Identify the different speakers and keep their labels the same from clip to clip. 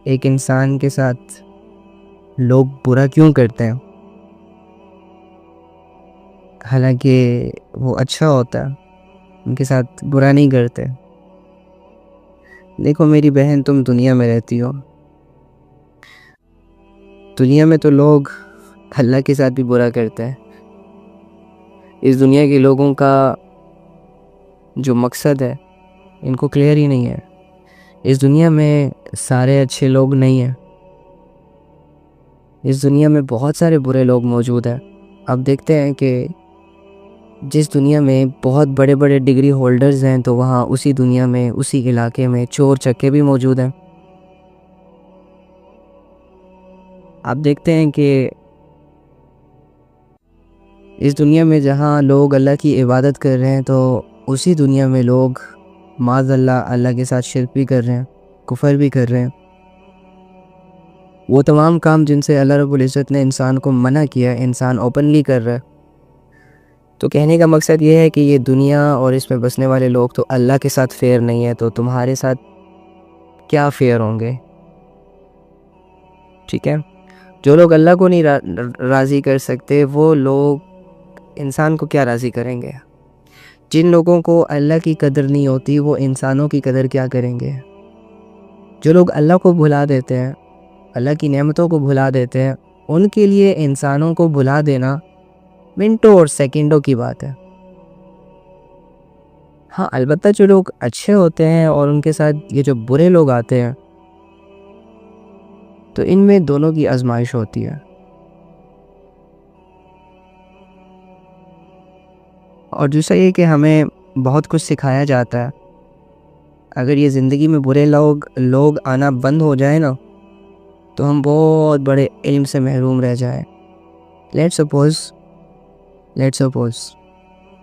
Speaker 1: ایک انسان کے ساتھ لوگ برا کیوں کرتے ہیں، حالانکہ وہ اچھا ہوتا ہے، ان کے ساتھ برا نہیں کرتے۔ دیکھو میری بہن، تم دنیا میں رہتی ہو، دنیا میں تو لوگ اللہ کے ساتھ بھی برا کرتے ہیں۔ اس دنیا کے لوگوں کا جو مقصد ہے ان کو کلیئر ہی نہیں ہے۔ اس دنیا میں سارے اچھے لوگ نہیں ہیں، اس دنیا میں بہت سارے برے لوگ موجود ہیں۔ اب دیکھتے ہیں کہ جس دنیا میں بہت بڑے بڑے ڈگری ہولڈرز ہیں تو وہاں اسی دنیا میں، اسی علاقے میں چور چکے بھی موجود ہیں۔ آپ دیکھتے ہیں کہ اس دنیا میں جہاں لوگ اللہ کی عبادت کر رہے ہیں تو اسی دنیا میں لوگ معاذ اللہ کے ساتھ شرک بھی کر رہے ہیں، کفر بھی کر رہے ہیں۔ وہ تمام کام جن سے اللہ رب العزت نے انسان کو منع کیا، انسان اوپنلی کر رہا ہے۔ تو کہنے کا مقصد یہ ہے کہ یہ دنیا اور اس میں بسنے والے لوگ تو اللہ کے ساتھ فیئر نہیں ہے، تو تمہارے ساتھ کیا فیئر ہوں گے؟ ٹھیک ہے، جو لوگ اللہ کو نہیں راضی کر سکتے وہ لوگ انسان کو کیا راضی کریں گے؟ جن لوگوں کو اللہ کی قدر نہیں ہوتی وہ انسانوں کی قدر کیا کریں گے؟ جو لوگ اللہ کو بھلا دیتے ہیں، اللہ کی نعمتوں کو بھلا دیتے ہیں، ان کے لیے انسانوں کو بھلا دینا منٹوں اور سیکنڈوں کی بات ہے۔ ہاں البتہ جو لوگ اچھے ہوتے ہیں اور ان کے ساتھ یہ جو برے لوگ آتے ہیں تو ان میں دونوں کی آزمائش ہوتی ہے۔ اور دوسرا یہ کہ ہمیں بہت کچھ سکھایا جاتا ہے۔ اگر یہ زندگی میں برے لوگ آنا بند ہو جائے نا تو ہم بہت بڑے علم سے محروم رہ جائیں۔ لیٹس سپوز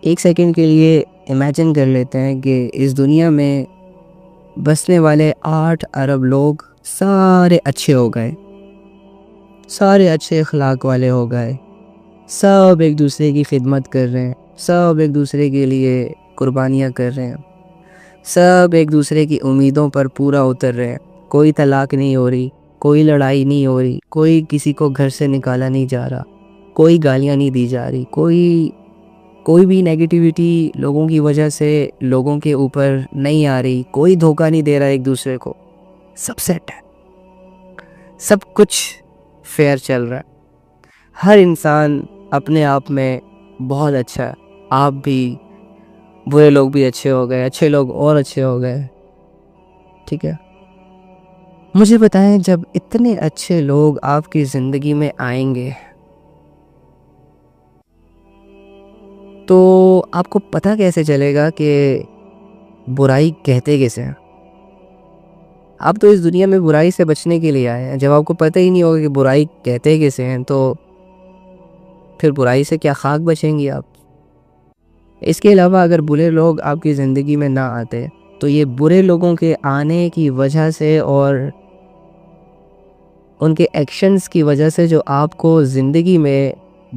Speaker 1: ایک سیکنڈ کے لیے امیجن کر لیتے ہیں کہ اس دنیا میں بسنے والے 8 ارب لوگ سارے اچھے ہو گئے، سارے اچھے اخلاق والے ہو گئے، سب ایک دوسرے کی خدمت کر رہے ہیں، سب ایک دوسرے کے لیے قربانیاں کر رہے ہیں، سب ایک دوسرے کی امیدوں پر پورا اتر رہے ہیں۔ کوئی طلاق نہیں ہو رہی، کوئی لڑائی نہیں ہو رہی، کوئی کسی کو گھر سے نکالا نہیں جا رہا، کوئی گالیاں نہیں دی جا رہی، کوئی بھی نیگیٹیوٹی لوگوں کی وجہ سے لوگوں کے اوپر نہیں آ رہی، کوئی دھوکہ نہیں دے رہا ایک دوسرے کو، سب سیٹ ہے، سب کچھ فیئر چل رہا ہے۔ ہر انسان اپنے آپ میں بہت اچھا ہے، آپ بھی، برے لوگ بھی اچھے ہو گئے، اچھے لوگ اور اچھے ہو گئے۔ ٹھیک ہے، مجھے بتائیں جب اتنے اچھے لوگ آپ کی زندگی میں آئیں گے تو آپ کو پتہ کیسے چلے گا کہ برائی کہتے کیسے ہیں؟ آپ تو اس دنیا میں برائی سے بچنے کے لیے آئے ہیں، جب آپ کو پتہ ہی نہیں ہوگا کہ برائی کہتے کیسے ہیں تو پھر برائی سے کیا خاک بچیں گی آپ؟ اس کے علاوہ اگر برے لوگ آپ کی زندگی میں نہ آتے تو یہ برے لوگوں کے آنے کی وجہ سے اور ان کے ایکشنز کی وجہ سے جو آپ کو زندگی میں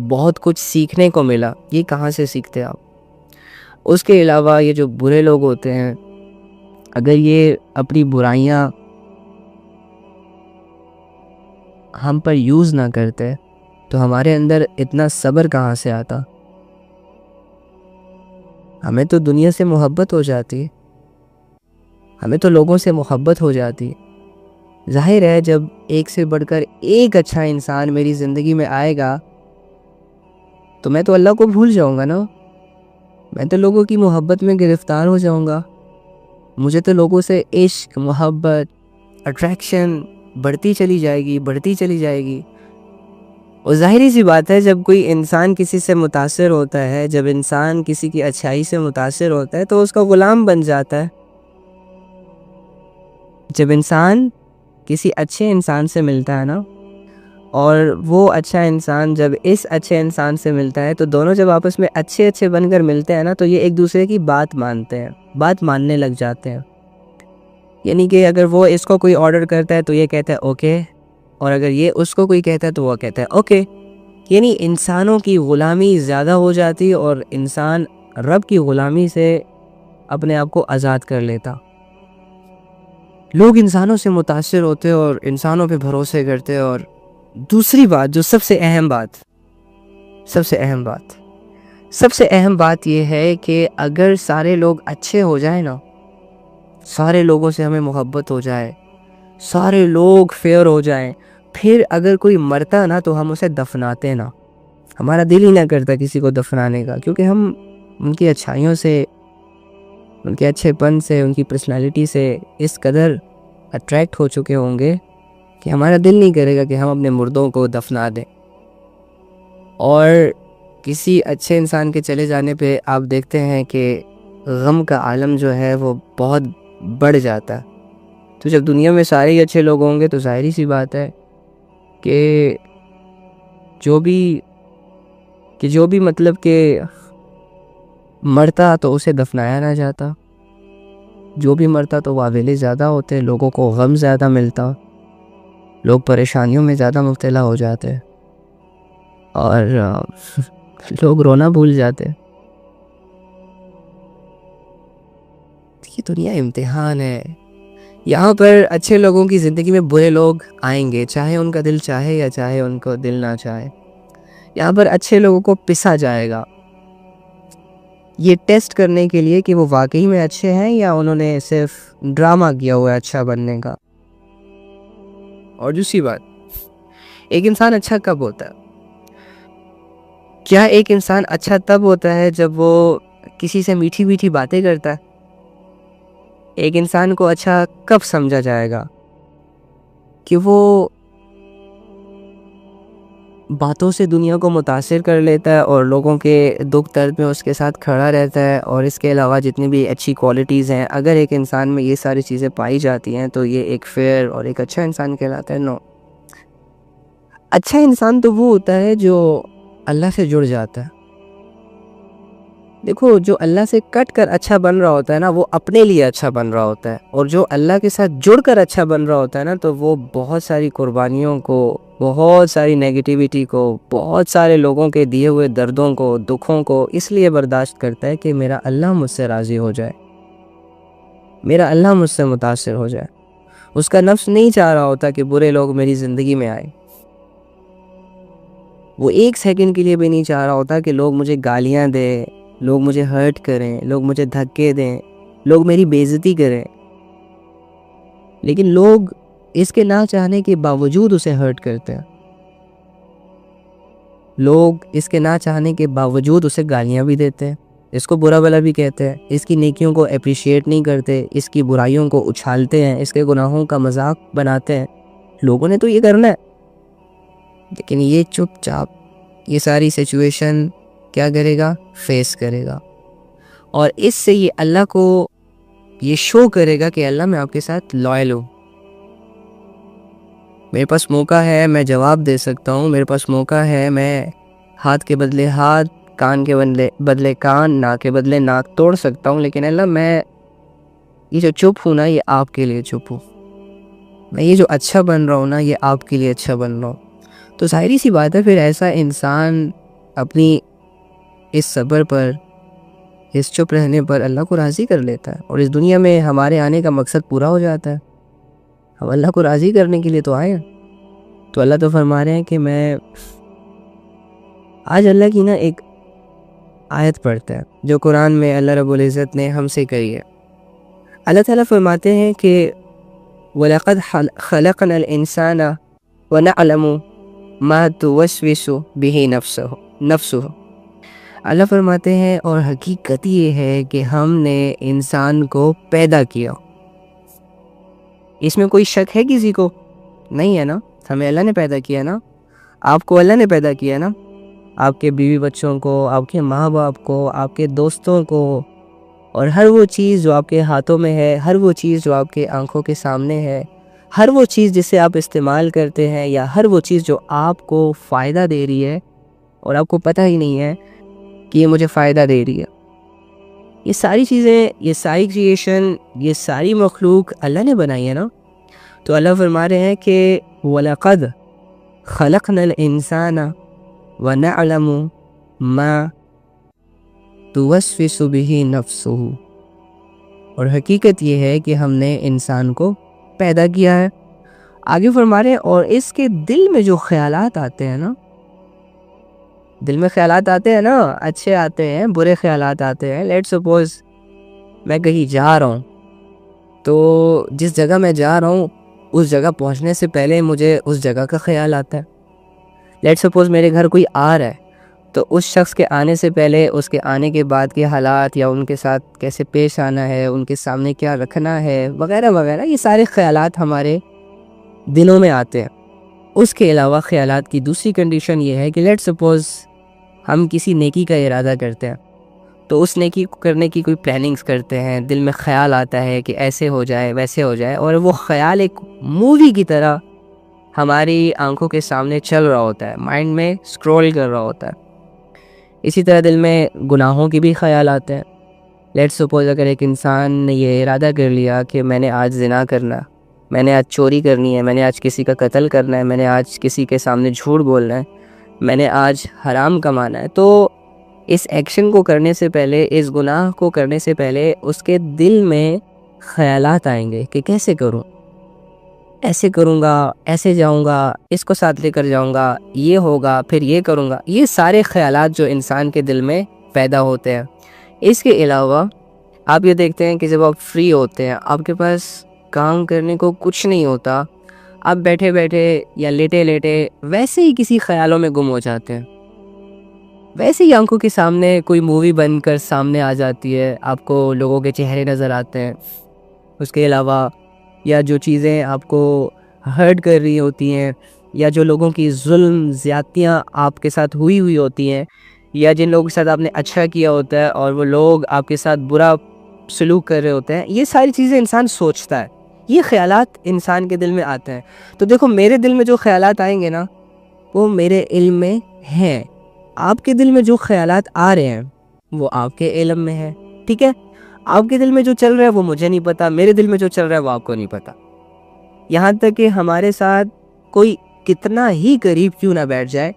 Speaker 1: بہت کچھ سیکھنے کو ملا، یہ کہاں سے سیکھتے آپ؟ اس کے علاوہ یہ جو برے لوگ ہوتے ہیں اگر یہ اپنی برائیاں ہم پر یوز نہ کرتے تو ہمارے اندر اتنا صبر کہاں سے آتا؟ ہمیں تو دنیا سے محبت ہو جاتی، ہمیں تو لوگوں سے محبت ہو جاتی۔ ظاہر ہے جب ایک سے بڑھ کر ایک اچھا انسان میری زندگی میں آئے گا تو میں تو اللہ کو بھول جاؤں گا نا، میں تو لوگوں کی محبت میں گرفتار ہو جاؤں گا، مجھے تو لوگوں سے عشق، محبت، اٹریکشن بڑھتی چلی جائے گی۔ اور ظاہری سی بات ہے جب کوئی انسان کسی سے متاثر ہوتا ہے، جب انسان کسی کی اچھائی سے متاثر ہوتا ہے تو اس کا غلام بن جاتا ہے۔ جب انسان کسی اچھے انسان سے ملتا ہے نا، اور وہ اچھا انسان جب اس اچھے انسان سے ملتا ہے تو دونوں جب آپس میں اچھے بن کر ملتے ہیں نا تو یہ ایک دوسرے کی بات مانتے ہیں، بات ماننے لگ جاتے ہیں۔ یعنی کہ اگر وہ اس کو کوئی آرڈر کرتا ہے تو یہ کہتا ہے اوکے، اور اگر یہ اس کو کوئی کہتا ہے تو وہ کہتا ہے اوکے۔ یعنی انسانوں کی غلامی زیادہ ہو جاتی اور انسان رب کی غلامی سے اپنے آپ کو آزاد کر لیتا۔ لوگ انسانوں سے متاثر ہوتے اور انسانوں پہ بھروسے کرتے. اور دوسری بات جو سب سے اہم بات یہ ہے کہ اگر سارے لوگ اچھے ہو جائیں نا، سارے لوگوں سے ہمیں محبت ہو جائے، سارے لوگ فیئر ہو جائیں، پھر اگر کوئی مرتا نا تو ہم اسے دفناتے نا. ہمارا دل ہی نہ کرتا کسی کو دفنانے کا، کیونکہ ہم ان کی اچھائیوں سے، ان کے اچھے پن سے، ان کی پرسنالٹی سے اس قدر اٹریکٹ ہو چکے ہوں گے کہ ہمارا دل نہیں کرے گا کہ ہم اپنے مردوں کو دفنا دیں. اور کسی اچھے انسان کے چلے جانے پہ آپ دیکھتے ہیں کہ غم کا عالم جو ہے وہ بہت بڑھ جاتا ہے. تو جب دنیا میں سارے ہی اچھے لوگ ہوں گے تو ظاہری سی بات ہے کہ جو بھی مطلب کہ مرتا تو اسے دفنایا نہ جاتا، جو بھی مرتا تو واویلے زیادہ ہوتے، لوگوں کو غم زیادہ ملتا، لوگ پریشانیوں میں زیادہ مبتلا ہو جاتے اور لوگ رونا بھول جاتے. یہ دنیا امتحان ہے. یہاں پر اچھے لوگوں کی زندگی میں برے لوگ آئیں گے، چاہے ان کا دل چاہے یا چاہے ان کو دل نہ چاہے. یہاں پر اچھے لوگوں کو پسا جائے گا، یہ ٹیسٹ کرنے کے لیے کہ وہ واقعی میں اچھے ہیں یا انہوں نے صرف ڈرامہ کیا ہوا ہے اچھا بننے کا. اور دوسری بات، ایک انسان اچھا کب ہوتا ہے؟ کیا ایک انسان اچھا تب ہوتا ہے جب وہ کسی سے میٹھی میٹھی باتیں کرتا ہے؟ ایک انسان کو اچھا کب سمجھا جائے گا؟ کہ وہ باتوں سے دنیا کو متاثر کر لیتا ہے اور لوگوں کے دکھ درد میں اس کے ساتھ کھڑا رہتا ہے. اور اس کے علاوہ جتنی بھی اچھی کوالٹیز ہیں، اگر ایک انسان میں یہ ساری چیزیں پائی جاتی ہیں تو یہ ایک فیئر اور ایک اچھا انسان کہلاتا ہے. نو، اچھا انسان تو وہ ہوتا ہے جو اللہ سے جڑ جاتا ہے. دیکھو، جو اللہ سے کٹ کر اچھا بن رہا ہوتا ہے نا، وہ اپنے لیے اچھا بن رہا ہوتا ہے. اور جو اللہ کے ساتھ جڑ کر اچھا بن رہا ہوتا ہے نا، تو وہ بہت ساری قربانیوں کو، بہت ساری نیگیٹیوٹی کو، بہت سارے لوگوں کے دیے ہوئے دردوں کو، دکھوں کو اس لیے برداشت کرتا ہے کہ میرا اللہ مجھ سے راضی ہو جائے، میرا اللہ مجھ سے متاثر ہو جائے. اس کا نفس نہیں چاہ رہا ہوتا کہ برے لوگ میری زندگی میں آئیں. وہ ایک سیکنڈ کے لیے بھی نہیں چاہ رہا ہوتا کہ لوگ مجھے گالیاں دیں، لوگ مجھے ہرٹ کریں، لوگ مجھے دھکے دیں، لوگ میری بے عزتی کریں. لیکن لوگ اس کے نہ چاہنے کے باوجود اسے ہرٹ کرتے ہیں. لوگ اس کے نہ چاہنے کے باوجود اسے گالیاں بھی دیتے ہیں، اس کو برا بھلا بھی کہتے ہیں، اس کی نیکیوں کو اپریشیٹ نہیں کرتے، اس کی برائیوں کو اچھالتے ہیں، اس کے گناہوں کا مذاق بناتے ہیں. لوگوں نے تو یہ کرنا ہے، لیکن یہ چپ چاپ یہ ساری سچویشن کیا کرے گا؟ فیس کرے گا. اور اس سے یہ اللہ کو یہ شو کرے گا کہ اللہ میں آپ کے ساتھ لائل ہوں، میرے پاس موقع ہے، میں جواب دے سکتا ہوں، میرے پاس موقع ہے، میں ہاتھ کے بدلے ہاتھ، کان کے بدلے کان، ناک کے بدلے ناک توڑ سکتا ہوں. لیکن اللہ، میں یہ جو چپ ہوں نا، یہ آپ کے لیے چپ ہوں. میں یہ جو اچھا بن رہا ہوں نا، یہ آپ کے لیے اچھا بن رہا ہوں. تو ظاہری سی بات ہے، پھر ایسا انسان اپنی اس صبر پر، اس چپ رہنے پر اللہ کو راضی کر لیتا ہے. اور اس دنیا میں ہمارے آنے کا مقصد پورا ہو جاتا ہے. ہم اللہ کو راضی کرنے کے لیے تو آئے ہیں. تو اللہ تو فرما رہے ہیں کہ میں آج اللہ کی نا ایک آیت پڑھتا ہے جو قرآن میں اللہ رب العزت نے ہم سے کہی ہے. اللہ تعالیٰ فرماتے ہیں کہ وَلَقَدْ خَلَقْنَا الْإِنسَانَ وَنَعْلَمُ مَا تُوَسْوِسُ بِهِ نَفْسُهُ. اللہ فرماتے ہیں اور حقیقت یہ ہے کہ ہم نے انسان کو پیدا کیا. اس میں کوئی شک ہے کسی کو؟ نہیں ہے نا. ہمیں اللہ نے پیدا کیا نا، آپ کو اللہ نے پیدا کیا نا، آپ کے بیوی بچوں کو، آپ کے ماں باپ کو، آپ کے دوستوں کو، اور ہر وہ چیز جو آپ کے ہاتھوں میں ہے، ہر وہ چیز جو آپ کے آنکھوں کے سامنے ہے، ہر وہ چیز جسے آپ استعمال کرتے ہیں، یا ہر وہ چیز جو آپ کو فائدہ دے رہی ہے اور آپ کو پتہ ہی نہیں ہے کہ یہ مجھے فائدہ دے رہی ہے. یہ ساری چیزیں، یہ ساری کریشن، یہ ساری مخلوق اللہ نے بنائی ہے نا. تو اللہ فرما رہے ہیں کہ وَلَقَدْ خَلَقْنَا الْإِنسَانَ وَنَعْلَمُ مَا تُوَسْوِسُ بِهِ نَفْسُهُ. اور حقیقت یہ ہے کہ ہم نے انسان کو پیدا کیا ہے. آگے فرما رہے ہیں اور اس کے دل میں جو خیالات آتے ہیں نا، دل میں خیالات آتے ہیں نا، اچھے آتے ہیں برے خیالات آتے ہیں. لیٹ سپوز میں کہیں جا رہا ہوں، تو جس جگہ میں جا رہا ہوں اس جگہ پہنچنے سے پہلے مجھے اس جگہ کا خیال آتا ہے. لیٹ سپوز میرے گھر کوئی آ رہا ہے، تو اس شخص کے آنے سے پہلے، اس کے آنے کے بعد کے حالات یا ان کے ساتھ کیسے پیش آنا ہے، ان کے سامنے کیا رکھنا ہے وغیرہ وغیرہ، یہ سارے خیالات ہمارے دلوں میں آتے ہیں. اس کے علاوہ خیالات کی دوسری کنڈیشن یہ ہے کہ لیٹ سپوز ہم کسی نیکی کا ارادہ کرتے ہیں، تو اس نیکی کو کرنے کی کوئی پلاننگز کرتے ہیں، دل میں خیال آتا ہے کہ ایسے ہو جائے ویسے ہو جائے، اور وہ خیال ایک مووی کی طرح ہماری آنکھوں کے سامنے چل رہا ہوتا ہے، مائنڈ میں سکرول کر رہا ہوتا ہے. اسی طرح دل میں گناہوں کے بھی خیال آتے ہیں. لیٹ سپوز اگر ایک انسان نے یہ ارادہ کر لیا کہ میں نے آج زنا کرنا ہے، میں نے آج چوری کرنی ہے، میں نے آج کسی کا قتل کرنا ہے، میں نے آج کسی کے سامنے جھوٹ بولنا ہے، میں نے آج حرام کمانا ہے، تو اس ایکشن کو کرنے سے پہلے، اس گناہ کو کرنے سے پہلے اس کے دل میں خیالات آئیں گے کہ کیسے کروں، ایسے کروں گا، ایسے جاؤں گا، اس کو ساتھ لے کر جاؤں گا، یہ ہوگا، پھر یہ کروں گا. یہ سارے خیالات جو انسان کے دل میں پیدا ہوتے ہیں. اس کے علاوہ آپ یہ دیکھتے ہیں کہ جب آپ فری ہوتے ہیں، آپ کے پاس کام کرنے کو کچھ نہیں ہوتا، آپ بیٹھے بیٹھے یا لیٹے لیٹے ویسے ہی کسی خیالوں میں گم ہو جاتے ہیں. ویسے ہی آنکھوں کے سامنے کوئی مووی بن کر سامنے آ جاتی ہے، آپ کو لوگوں کے چہرے نظر آتے ہیں. اس کے علاوہ یا جو چیزیں آپ کو ہرٹ کر رہی ہوتی ہیں، یا جو لوگوں کی ظلم زیادتیاں آپ کے ساتھ ہوئی ہوتی ہیں، یا جن لوگوں کے ساتھ آپ نے اچھا کیا ہوتا ہے اور وہ لوگ آپ کے ساتھ برا سلوک کر رہے ہوتے ہیں، یہ ساری چیزیں انسان سوچتا ہے. یہ خیالات انسان کے دل میں آتے ہیں. تو دیکھو میرے دل میں جو خیالات آئیں گے نا، وہ میرے علم میں ہیں. آپ کے دل میں جو خیالات آ رہے ہیں وہ آپ کے علم میں ہے. ٹھیک ہے، آپ کے دل میں جو چل رہا ہے وہ مجھے نہیں پتا، میرے دل میں جو چل رہا ہے وہ آپ کو نہیں پتا. یہاں تک کہ ہمارے ساتھ کوئی کتنا ہی قریب کیوں نہ بیٹھ جائے،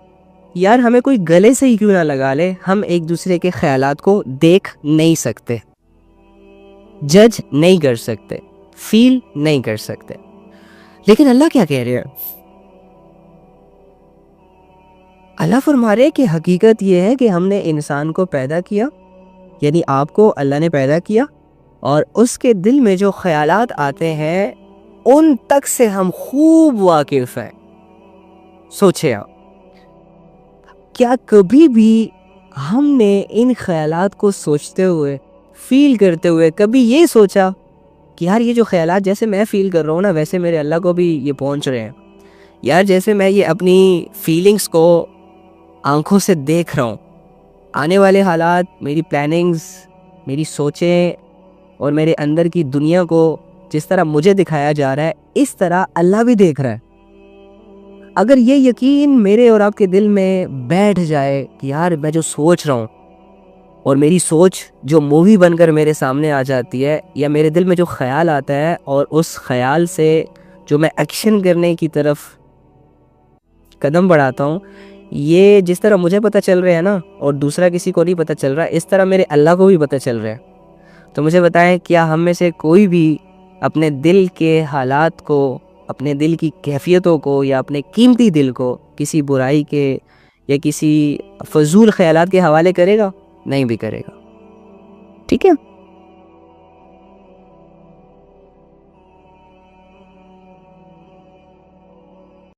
Speaker 1: یار ہمیں کوئی گلے سے ہی کیوں نہ لگا لے، ہم ایک دوسرے کے خیالات کو دیکھ نہیں سکتے، جج نہیں کر سکتے، فیل نہیں کر سکتے. لیکن اللہ کیا کہہ رہے ہیں؟ اللہ فرما رہے کہ حقیقت یہ ہے کہ ہم نے انسان کو پیدا کیا، یعنی آپ کو اللہ نے پیدا کیا، اور اس کے دل میں جو خیالات آتے ہیں ان تک سے ہم خوب واقف ہیں. سوچے آپ، کیا کبھی بھی ہم نے ان خیالات کو سوچتے ہوئے، فیل کرتے ہوئے کبھی یہ سوچا کہ یار یہ جو خیالات جیسے میں فیل کر رہا ہوں نا، ویسے میرے اللہ کو بھی یہ پہنچ رہے ہیں؟ یار جیسے میں یہ اپنی فیلنگز کو آنکھوں سے دیکھ رہا ہوں، آنے والے حالات، میری پلاننگز، میری سوچیں اور میرے اندر کی دنیا کو جس طرح مجھے دکھایا جا رہا ہے، اس طرح اللہ بھی دیکھ رہا ہے. اگر یہ یقین میرے اور آپ کے دل میں بیٹھ جائے کہ یار میں جو سوچ رہا ہوں اور میری سوچ جو مووی بن کر میرے سامنے آ جاتی ہے، یا میرے دل میں جو خیال آتا ہے اور اس خیال سے جو میں ایکشن کرنے کی طرف قدم بڑھاتا ہوں، یہ جس طرح مجھے پتہ چل رہا ہے نا، اور دوسرا کسی کو نہیں پتہ چل رہا، اس طرح میرے اللہ کو بھی پتہ چل رہا ہے. تو مجھے بتائیں، کیا ہم میں سے کوئی بھی اپنے دل کے حالات کو، اپنے دل کی کیفیتوں کو، یا اپنے قیمتی دل کو کسی برائی کے یا کسی فضول خیالات کے حوالے کرے گا؟ نہیں بھی کرے گا. ٹھیک ہے.